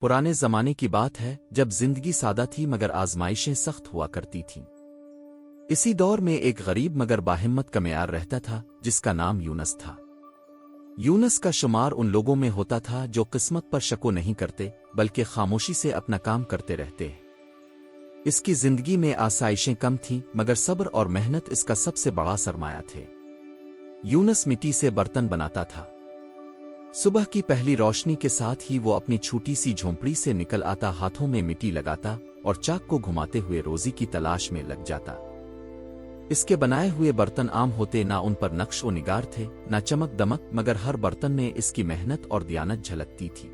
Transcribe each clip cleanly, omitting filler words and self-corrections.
पुराने जमाने की बात है जब जिंदगी सादा थी मगर आजमाइशें सख्त हुआ करती थीं। इसी दौर में एक गरीब मगर बाहिम्मत कमियार रहता था जिसका नाम यूनस था। यूनस का शुमार उन लोगों में होता था जो किस्मत पर शको नहीं करते बल्कि खामोशी से अपना काम करते रहते हैं। इसकी जिंदगी में आसाइशें कम थीं मगर सब्र और मेहनत इसका सबसे बड़ा सरमाया थे। यूनस मिट्टी से बर्तन बनाता था। सुबह की पहली रोशनी के साथ ही वो अपनी छोटी सी झोंपड़ी से निकल आता, हाथों में मिट्टी लगाता और चाक को घुमाते हुए रोजी की तलाश में लग जाता। इसके बनाए हुए बर्तन आम होते, ना उन पर नक्श और निगार थे, ना चमक दमक, मगर हर बर्तन में इसकी मेहनत और दियानत झलकती थी।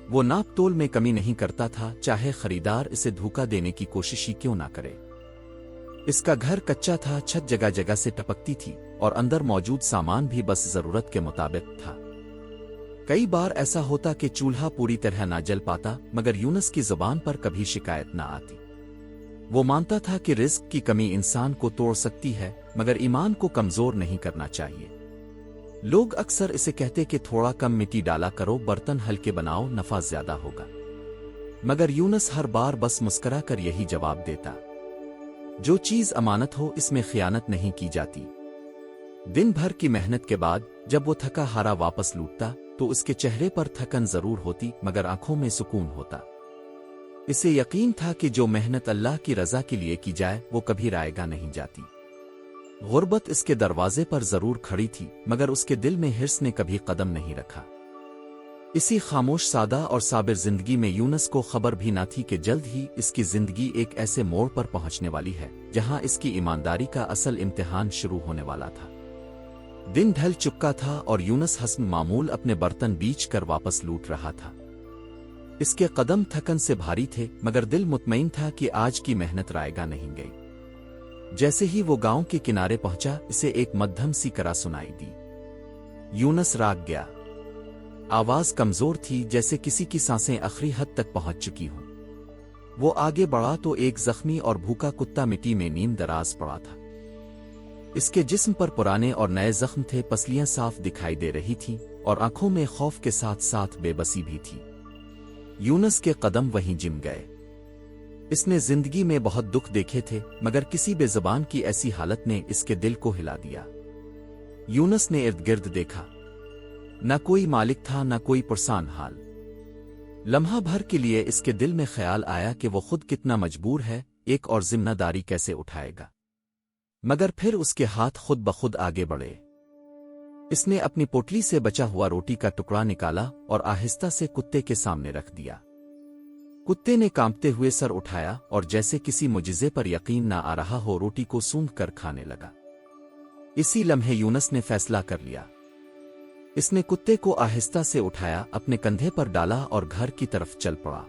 वो नाप तोल में कमी नहीं करता था, चाहे खरीदार इसे धोखा देने की कोशिश ही क्यों ना करे। इसका घर कच्चा था, छत जगह जगह से टपकती थी और अंदर मौजूद सामान भी बस जरूरत के मुताबिक था। कई बार ऐसा होता कि चूल्हा पूरी तरह ना जल पाता मगर यूनस की जुबान पर कभी शिकायत ना आती। वो मानता था कि रिस्क की कमी इंसान को तोड़ सकती है मगर ईमान को कमजोर नहीं करना चाहिए। लोग अक्सर इसे कहते कि थोड़ा कम मिट्टी डाला करो, बर्तन हल्के बनाओ, नफा ज्यादा होगा। मगर यूनस हर बार बस मुस्करा कर यही जवाब देता, जो चीज अमानत हो इसमें खियानत नहीं की जाती। दिन भर की मेहनत के बाद जब वो थका हारा वापस लौटता तो उसके चेहरे पर थकन जरूर होती मगर आंखों में सुकून होता। इसे यकीन था कि जो मेहनत अल्लाह की रजा के लिए की जाए वो कभी रायगा नहीं जाती। गुर्बत इसके दरवाजे पर जरूर खड़ी थी मगर उसके दिल में हिर्स ने कभी कदम नहीं रखा। इसी खामोश, सादा और साबिर जिंदगी में यूनस को खबर भी ना थी कि जल्द ही इसकी जिंदगी एक ऐसे मोड़ पर पहुंचने वाली है जहां इसकी ईमानदारी का असल इम्तिहान शुरू होने वाला था। दिन ढल चुका था और यूनस हस्म मामूल अपने बर्तन बीच कर वापस लौट रहा था। इसके कदम थकन से भारी थे मगर दिल मुतमईन था कि आज की मेहनत रायगा नहीं गई। जैसे ही वो गांव के किनारे पहुंचा, इसे एक मध्यम सी करा सुनाई दी। यूनस राग गया। आवाज कमजोर थी, जैसे किसी की सांसें आखिरी हद तक पहुंच चुकी हों। वो आगे बढ़ा तो एक जख्मी और भूखा कुत्ता मिट्टी में नीम दराज पड़ा था। इसके जिस्म पर पुराने और नए जख्म थे, पसलियां साफ दिखाई दे रही थीं और आंखों में खौफ के साथ साथ बेबसी भी थी। यूनस के कदम वहीं जिम गए। इसने जिंदगी में बहुत दुख देखे थे मगर किसी बेज़बान की ऐसी हालत ने इसके दिल को हिला दिया। यूनस ने इर्द गिर्द देखा, न कोई मालिक था न कोई पुरसान हाल। लम्हा भर के लिए इसके दिल में ख्याल आया कि वो खुद कितना मजबूर है, एक और जिम्मेदारी कैसे उठाएगा। मगर फिर उसके हाथ खुद ब खुद आगे बढ़े। इसने अपनी पोटली से बचा हुआ रोटी का टुकड़ा निकाला और आहिस्ता से कुत्ते के सामने रख दिया। कुत्ते ने कांपते हुए सर उठाया और जैसे किसी मुजिज़े पर यकीन ना आ रहा हो, रोटी को सूंघ कर खाने लगा। इसी लम्हे यूनस ने फैसला कर लिया। इसने कुत्ते को आहिस्ता से उठाया, अपने कंधे पर डाला और घर की तरफ चल पड़ा।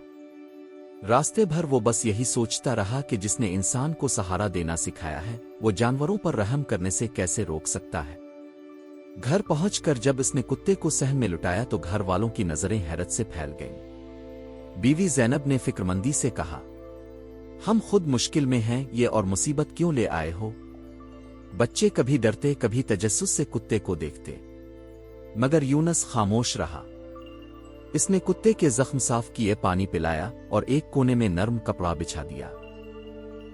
रास्ते भर वो बस यही सोचता रहा कि जिसने इंसान को सहारा देना सिखाया है वो जानवरों पर रहम करने से कैसे रोक सकता है। घर पहुंचकर जब इसने कुत्ते को सहन में लुटाया तो घर वालों की नजरें हैरत से फैल गईं। बीवी ज़ैनब ने फिक्रमंदी से कहा, हम खुद मुश्किल में हैं, ये और मुसीबत क्यों ले आए हो। बच्चे कभी डरते कभी तजस्सुस से कुत्ते को देखते मगर यूनस खामोश रहा। इसने कुत्ते के जख्म साफ किए, पानी पिलाया और एक कोने में नर्म कपड़ा बिछा दिया।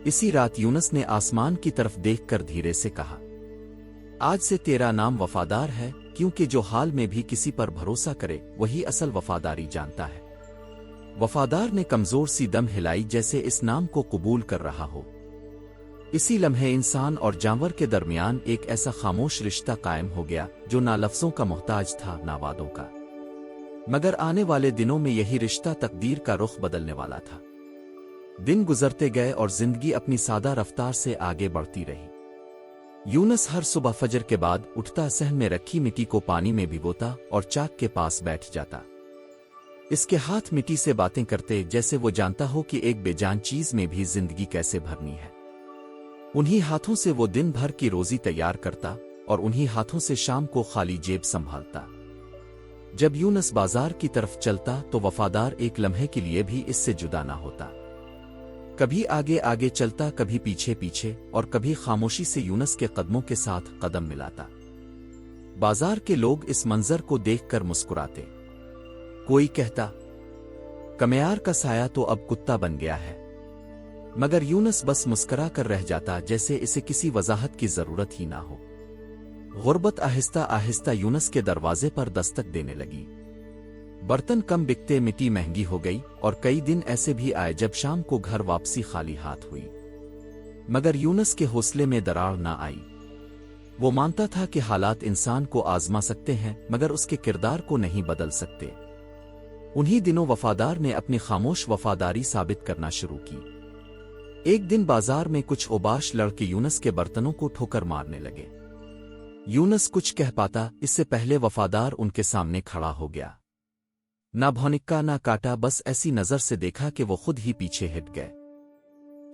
इसी रात यूनस ने आसमान की तरफ देखकर धीरे से कहा, आज से तेरा नाम वफादार है, क्योंकि जो हाल में भी किसी पर भरोसा करे वही असल वफादारी जानता है। वफादार ने कमजोर सी दम हिलाई, जैसे इस नाम को कबूल कर रहा हो। इसी लम्हे इंसान और जानवर के दरमियान एक ऐसा खामोश रिश्ता कायम हो गया जो ना लफ्जों का मोहताज था ना वादों का। मगर आने वाले दिनों में यही रिश्ता तकदीर का रुख बदलने वाला था। दिन गुजरते गए और जिंदगी अपनी सादा रफ्तार से आगे बढ़ती रही। यूनस हर सुबह फजर के बाद उठता, सहन में रखी मिट्टी को पानी में भिगोता और चाक के पास बैठ जाता। इसके हाथ मिट्टी से बातें करते, जैसे वो जानता हो कि एक बेजान चीज में भी जिंदगी कैसे भरनी है। उन्हीं हाथों से वो दिन भर की रोजी तैयार करता और उन्हीं हाथों से शाम को खाली जेब संभालता। जब यूनस बाजार की तरफ चलता तो वफादार एक लम्हे के लिए भी इससे जुदा ना होता। कभी आगे आगे चलता, कभी पीछे पीछे और कभी खामोशी से यूनस के कदमों के साथ कदम मिलाता। बाजार के लोग इस मंजर को देखकर मुस्कुराते। कोई कहता, कमेयार का साया तो अब कुत्ता बन गया है। मगर यूनुस बस मुस्करा कर रह जाता, जैसे इसे किसी वजाहत की जरूरत ही ना हो। गुर्बत आहिस्ता आहिस्ता यूनुस के दरवाजे पर दस्तक देने लगी। बर्तन कम बिकते, मिट्टी महंगी हो गई, और कई दिन ऐसे भी आए जब शाम को घर वापसी खाली हाथ हुई। मगर यूनुस के हौसले में दरार ना आई। वो मानता था कि हालात इंसान को आजमा सकते हैं, मगर उसके किरदार को नहीं बदल सकते। उन्हीं दिनों वफादार ने अपनी खामोश वफादारी साबित करना शुरू की। एक दिन बाजार में कुछ ओबाश लड़के यूनुस के बर्तनों को ठोकर मारने लगे। यूनुस कुछ कह पाता, इससे पहले वफादार उनके सामने खड़ा हो गया। ना भौनिक्का ना काटा, बस ऐसी नजर से देखा कि वो खुद ही पीछे हट गए।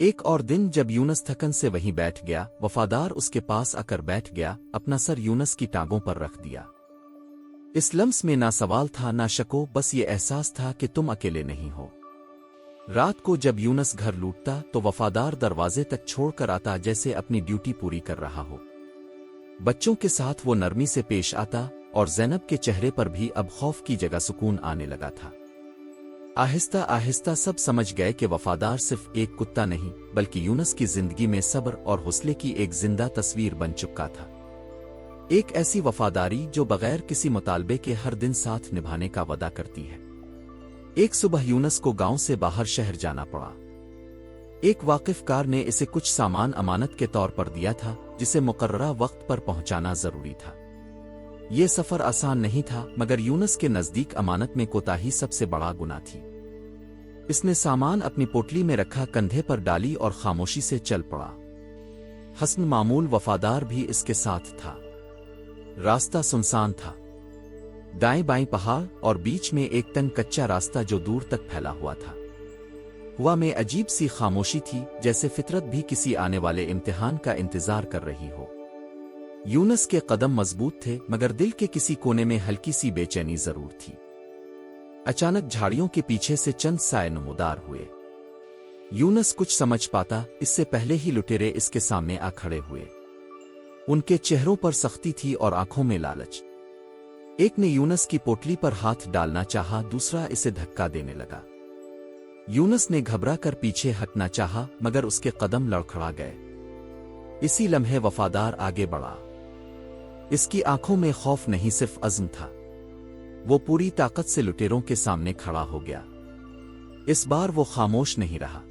एक और दिन जब यूनुस थकन से वहीं बैठ गया, वफादार उसके पास आकर बैठ गया, अपना सर यूनुस की टांगों पर रख दिया। इस लम्स में ना सवाल था ना शको, बस ये एहसास था कि तुम अकेले नहीं हो। रात को जब यूनुस घर लूटता तो वफादार दरवाजे तक छोड़कर आता, जैसे अपनी ड्यूटी पूरी कर रहा हो। बच्चों के साथ वो नरमी से पेश आता, और ज़ैनब के चेहरे पर भी अब खौफ की जगह सुकून आने लगा था। आहिस्ता आहिस्ता सब समझ गए कि वफादार सिर्फ एक कुत्ता नहीं, बल्कि यूनुस की जिंदगी में सब्र और हौसले की एक जिंदा तस्वीर बन चुका था। एक ऐसी वफादारी जो बगैर किसी मुतालबे के हर दिन साथ निभाने का वादा करती है। एक सुबह यूनुस को गांव से बाहर शहर जाना पड़ा। एक वाकिफकार ने इसे कुछ सामान अमानत के तौर पर दिया था, जिसे मुकर्ररा वक्त पर पहुंचाना जरूरी था। ये सफर आसान नहीं था, मगर यूनुस के नजदीक अमानत में कोताही सबसे बड़ा गुनाह थी। इसने सामान अपनी पोटली में रखा, कंधे पर डाली और खामोशी से चल पड़ा। हसन मामूल वफादार भी इसके साथ था। रास्ता सुनसान था, दाएं बाएं पहाड़ और बीच में एक तंग कच्चा रास्ता जो दूर तक फैला हुआ था। हवा में अजीब सी खामोशी थी, जैसे फितरत भी किसी आने वाले इम्तिहान का इंतजार कर रही हो। यूनुस के कदम मजबूत थे, मगर दिल के किसी कोने में हल्की सी बेचैनी जरूर थी। अचानक झाड़ियों के पीछे से चंद साए नमूदार हुए। यूनुस कुछ समझ पाता, इससे पहले ही लुटेरे इसके सामने आ खड़े हुए। उनके चेहरों पर सख्ती थी और आंखों में लालच। एक ने यूनुस की पोटली पर हाथ डालना चाहा, दूसरा इसे धक्का देने लगा। यूनुस ने घबरा कर पीछे हटना चाहा, मगर उसके कदम लड़खड़ा गए। इसी लम्हे वफादार आगे बढ़ा। इसकी आंखों में खौफ नहीं, सिर्फ अज़्म था। वो पूरी ताकत से लुटेरों के सामने खड़ा हो गया। इस बार वो खामोश नहीं रहा।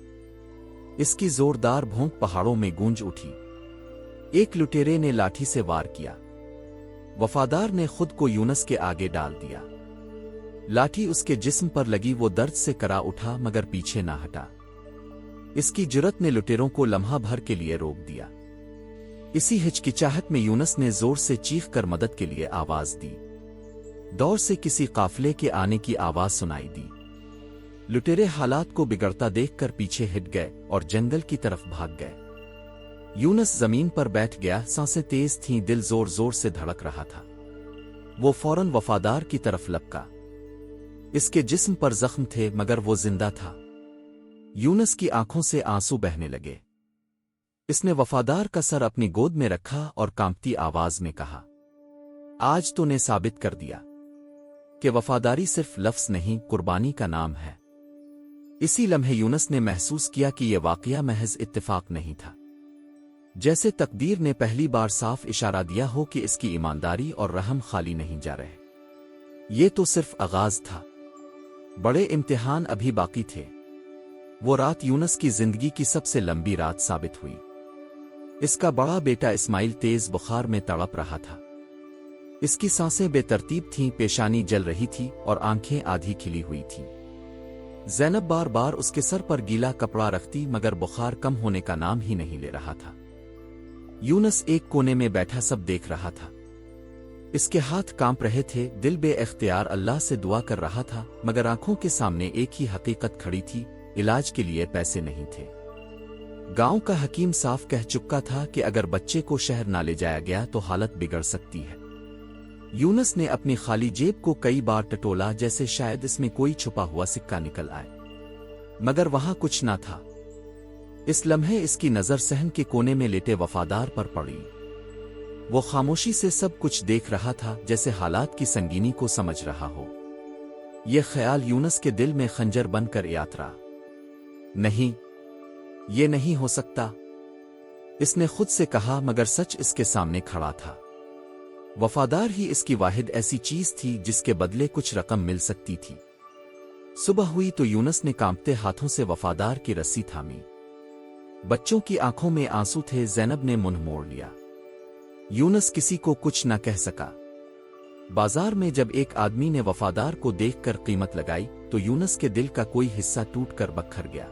इसकी जोरदार भौंक पहाड़ों में गूंज उठी। एक लुटेरे ने लाठी से वार किया। वफादार ने खुद को यूनुस के आगे डाल दिया। लाठी उसके जिस्म पर लगी, वो दर्द से करा उठा, मगर पीछे ना हटा। इसकी जुर्रत ने लुटेरों को लम्हा भर के लिए रोक दिया। इसी हिचकिचाहट में यूनुस ने जोर से चीख कर मदद के लिए आवाज दी। दौर से किसी काफिले के आने की आवाज सुनाई दी। लुटेरे हालात को बिगड़ता देखकर पीछे हट गए और जंगल की तरफ भाग गए। यूनुस जमीन पर बैठ गया, सांसें तेज थीं, दिल जोर जोर से धड़क रहा था। वो फौरन वफादार की तरफ लपका। इसके जिस्म पर जख्म थे, मगर वो जिंदा था। यूनुस की आंखों से आंसू बहने लगे। इसने वफादार का सर अपनी गोद में रखा और कांपती आवाज में कहा, आज तूने साबित कर दिया कि वफादारी सिर्फ लफ्ज नहीं, कुर्बानी का नाम है। इसी लम्हे यूनुस ने महसूस किया कि यह वाकया महज इत्तेफाक नहीं था, जैसे तकदीर ने पहली बार साफ इशारा दिया हो कि इसकी ईमानदारी और रहम खाली नहीं जा रहे। ये तो सिर्फ आगाज था, बड़े इम्तिहान अभी बाकी थे। वो रात यूनुस की जिंदगी की सबसे लंबी रात साबित हुई। इसका बड़ा बेटा इस्माइल तेज बुखार में तड़प रहा था। इसकी सांसें बेतरतीब थीं, पेशानी जल रही थी और आंखें आधी खिली हुई थीं। ज़ैनब बार बार उसके सर पर गीला कपड़ा रखती, मगर बुखार कम होने का नाम ही नहीं ले रहा था। यूनुस एक कोने में बैठा सब देख रहा था। इसके हाथ कांप रहे थे, दिल बे-इख्तियार अल्लाह से दुआ कर रहा था, मगर आंखों के सामने एक ही हकीकत खड़ी थी, इलाज के लिए पैसे नहीं थे। गांव का हकीम साफ कह चुका था कि अगर बच्चे को शहर ना ले जाया गया तो हालत बिगड़ सकती है। यूनुस ने अपनी खाली जेब को कई बार टटोला, जैसे शायद इसमें कोई छुपा हुआ सिक्का निकल आए, मगर वहां कुछ ना था। इस लम्हे इसकी नजर सहन के कोने में लेटे वफादार पर पड़ी। वो खामोशी से सब कुछ देख रहा था, जैसे हालात की संगीनी को समझ रहा हो। یہ خیال یونس کے دل میں خنجر بن کر اترا۔ نہیں، یہ نہیں ہو سکتا، اس نے خود سے کہا، مگر سچ اس کے سامنے کھڑا تھا۔ وفادار ہی اس کی واحد ایسی چیز تھی جس کے بدلے کچھ رقم مل سکتی تھی۔ صبح ہوئی تو یونس نے کانپتے ہاتھوں سے وفادار کی رسی تھامی۔ بچوں کی آنکھوں میں آنسو تھے، زینب نے منہ موڑ لیا۔ یونس کسی کو کچھ نہ کہہ سکا۔ بازار میں جب ایک آدمی نے وفادار کو دیکھ کر قیمت لگائی تو یونس کے دل کا کوئی حصہ ٹوٹ کر بکھر گیا۔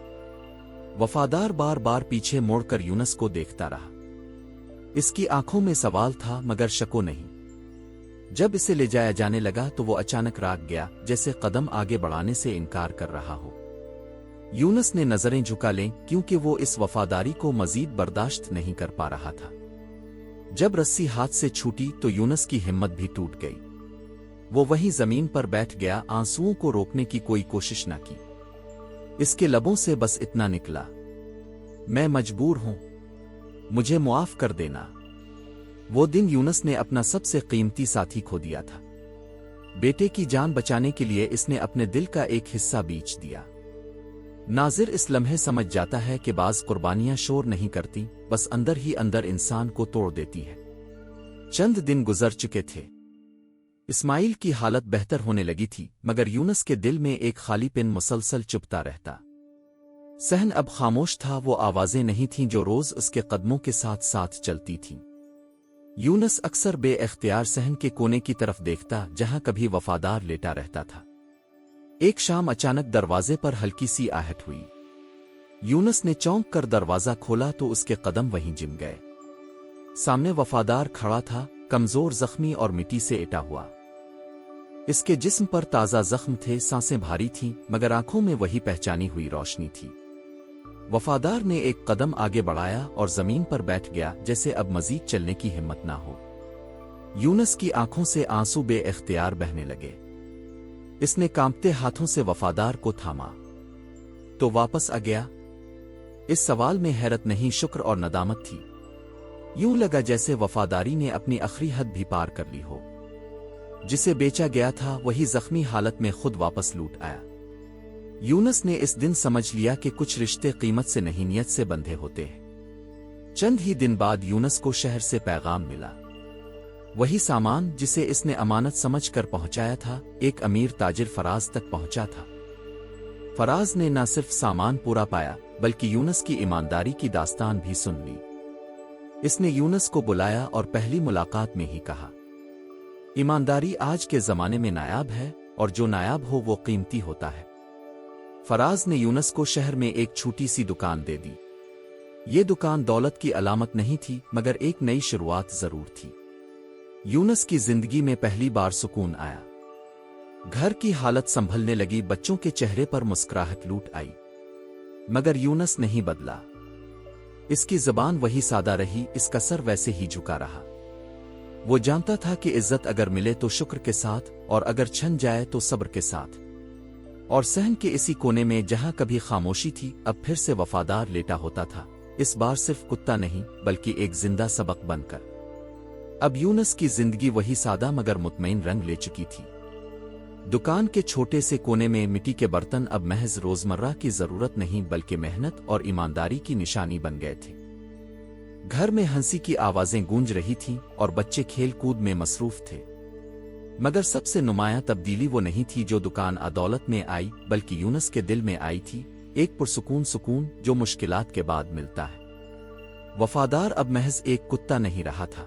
وفادار بار بار پیچھے موڑ کر یونس کو دیکھتا رہا۔ اس کی آنکھوں میں سوال تھا مگر شکو نہیں۔ جب اسے لے جایا جانے لگا تو وہ اچانک راگ گیا، جیسے قدم آگے بڑھانے سے انکار کر رہا ہو۔ یونس نے نظریں جھکا لیں کیونکہ وہ اس وفاداری کو مزید برداشت نہیں کر پا رہا تھا۔ جب رسی ہاتھ سے چھوٹی تو یونس کی ہمت بھی ٹوٹ گئی۔ وہ وہیں زمین پر بیٹھ گیا، آنسوؤں کو روکنے کی کوئی کوشش نہ کی۔ اس کے لبوں سے بس اتنا نکلا، میں مجبور ہوں، مجھے معاف کر دینا۔ وہ دن یونس نے اپنا سب سے قیمتی ساتھی کھو دیا تھا۔ بیٹے کی جان بچانے کے لیے اس نے اپنے دل کا ایک حصہ بیچ دیا۔ ناظر اس لمحے سمجھ جاتا ہے کہ بعض قربانیاں شور نہیں کرتی، بس اندر ہی اندر انسان کو توڑ دیتی ہے۔ چند دن گزر چکے تھے۔ اسماعیل کی حالت بہتر ہونے لگی تھی، مگر یونس کے دل میں ایک خالی پن مسلسل چپتا رہتا۔ صحن اب خاموش تھا، وہ آوازیں نہیں تھیں جو روز اس کے قدموں کے ساتھ ساتھ چلتی تھیں۔ یونس اکثر بے اختیار صحن کے کونے کی طرف دیکھتا جہاں کبھی وفادار لیٹا رہتا تھا۔ ایک شام اچانک دروازے پر ہلکی سی آہٹ ہوئی۔ یونس نے چونک کر دروازہ کھولا تو اس کے قدم وہیں جم گئے۔ سامنے وفادار کھڑا تھا، کمزور، زخمی اور مٹی سے اٹا ہوا۔ اس کے جسم پر تازہ زخم تھے، سانسیں بھاری تھیں، مگر آنکھوں میں وہی پہچانی ہوئی روشنی تھی۔ وفادار نے ایک قدم آگے بڑھایا اور زمین پر بیٹھ گیا، جیسے اب مزید چلنے کی ہمت نہ ہو۔ یونس کی آنکھوں سے آنسو بے اختیار بہنے لگے۔ اس نے کانپتے ہاتھوں سے وفادار کو تھاما۔ تو واپس آ گیا؟ اس سوال میں حیرت نہیں، شکر اور ندامت تھی۔ یوں لگا جیسے وفاداری نے اپنی آخری حد بھی پار کر لی ہو۔ جسے بیچا گیا تھا وہی زخمی حالت میں خود واپس لوٹ آیا۔ یونس نے اس دن سمجھ لیا کہ کچھ رشتے قیمت سے نہیں، نیت سے بندھے ہوتے ہیں۔ چند ہی دن بعد یونس کو شہر سے پیغام ملا۔ وہی سامان جسے اس نے امانت سمجھ کر پہنچایا تھا، ایک امیر تاجر فراز تک پہنچا تھا۔ فراز نے نہ صرف سامان پورا پایا بلکہ یونس کی ایمانداری کی داستان بھی سن لی۔ اس نے یونس کو بلایا اور پہلی ملاقات میں ہی کہا، ایمانداری آج کے زمانے میں نایاب ہے، اور جو نایاب ہو وہ قیمتی ہوتا ہے۔ فراز نے یونس کو شہر میں ایک چھوٹی سی دکان دے دی۔ یہ دکان دولت کی علامت نہیں تھی، مگر ایک نئی شروعات ضرور تھی۔ یونس کی زندگی میں پہلی بار سکون آیا۔ گھر کی حالت سنبھلنے لگی، بچوں کے چہرے پر مسکراہٹ لوٹ آئی۔ مگر یونس نہیں بدلا۔ اس کی زبان وہی سادہ رہی، اس کا سر ویسے ہی جھکا رہا۔ وہ جانتا تھا کہ عزت اگر ملے تو شکر کے ساتھ، اور اگر چھن جائے تو صبر کے ساتھ۔ اور صحن کے اسی کونے میں جہاں کبھی خاموشی تھی، اب پھر سے وفادار لیٹا ہوتا تھا، اس بار صرف کتا نہیں بلکہ ایک زندہ سبق بن کر۔ اب یونس کی زندگی وہی سادہ مگر مطمئن رنگ لے چکی تھی۔ دکان کے چھوٹے سے کونے میں مٹی کے برتن اب محض روزمرہ کی ضرورت نہیں بلکہ محنت اور ایمانداری کی نشانی بن گئے تھے۔ گھر میں ہنسی کی آوازیں گونج رہی تھیں اور بچے کھیل کود میں مصروف تھے۔ مگر سب سے نمایاں تبدیلی وہ نہیں تھی جو دکان دولت میں آئی، بلکہ یونس کے دل میں آئی تھی، ایک سکون جو مشکلات کے بعد ملتا ہے۔ وفادار اب محض ایک کتا نہیں رہا تھا،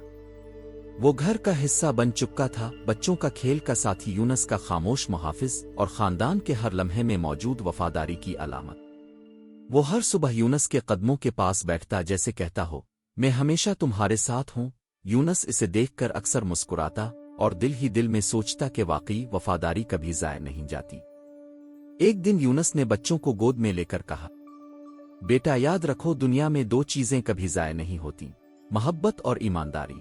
وہ گھر کا حصہ بن چکا تھا، بچوں کا کھیل کا ساتھی، یونس کا خاموش محافظ، اور خاندان کے ہر لمحے میں موجود وفاداری کی علامت۔ وہ ہر صبح یونس کے قدموں کے پاس بیٹھتا، جیسے کہتا ہو، میں ہمیشہ تمہارے ساتھ ہوں۔ یونس اسے دیکھ کر اکثر مسکراتا اور دل ہی دل میں سوچتا کہ واقعی وفاداری کبھی ضائع نہیں جاتی۔ ایک دن یونس نے بچوں کو گود میں لے کر کہا، بیٹا یاد رکھو، دنیا میں دو چیزیں کبھی ضائع نہیں ہوتی، محبت اور ایمانداری۔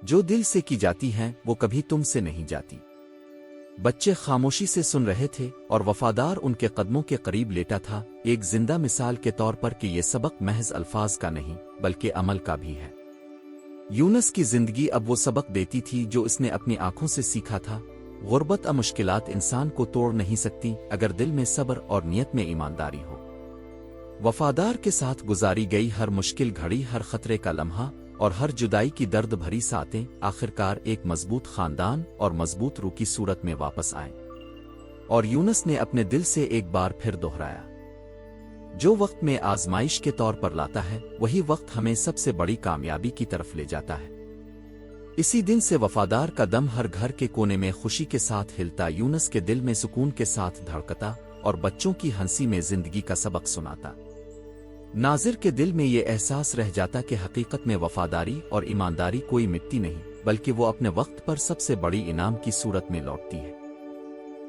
جو دل سے کی جاتی ہیں وہ کبھی تم سے نہیں جاتی۔ بچے خاموشی سے سن رہے تھے اور وفادار ان کے قدموں کے قریب لیٹا تھا، ایک زندہ مثال کے طور پر کہ یہ سبق محض الفاظ کا نہیں بلکہ عمل کا بھی ہے۔ یونس کی زندگی اب وہ سبق دیتی تھی جو اس نے اپنی آنکھوں سے سیکھا تھا۔ غربت اور مشکلات انسان کو توڑ نہیں سکتی اگر دل میں صبر اور نیت میں ایمانداری ہو۔ وفادار کے ساتھ گزاری گئی ہر مشکل گھڑی، ہر خطرے کا لمحہ اور ہر جدائی کی درد بھری ساتیں آخرکار ایک مضبوط خاندان اور مضبوط روح کی صورت میں واپس آئیں۔ اور یونس نے اپنے دل سے ایک بار پھر دہرایا، جو وقت میں آزمائش کے طور پر لاتا ہے وہی وقت ہمیں سب سے بڑی کامیابی کی طرف لے جاتا ہے۔ اسی دن سے وفادار کا دم ہر گھر کے کونے میں خوشی کے ساتھ ہلتا، یونس کے دل میں سکون کے ساتھ دھڑکتا اور بچوں کی ہنسی میں زندگی کا سبق سناتا۔ ناظر کے دل میں یہ احساس رہ جاتا کہ حقیقت میں وفاداری اور ایمانداری کوئی مٹتی نہیں بلکہ وہ اپنے وقت پر سب سے بڑی انعام کی صورت میں لوٹتی ہے۔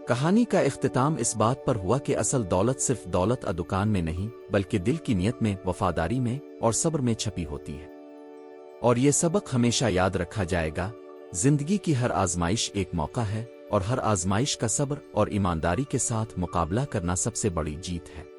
کہانی کا اختتام اس بات پر ہوا کہ اصل دولت صرف دولت دکان میں نہیں بلکہ دل کی نیت میں، وفاداری میں اور صبر میں چھپی ہوتی ہے۔ اور یہ سبق ہمیشہ یاد رکھا جائے گا، زندگی کی ہر آزمائش ایک موقع ہے اور ہر آزمائش کا صبر اور ایمانداری کے ساتھ مقابلہ کرنا سب سے بڑی جیت ہے۔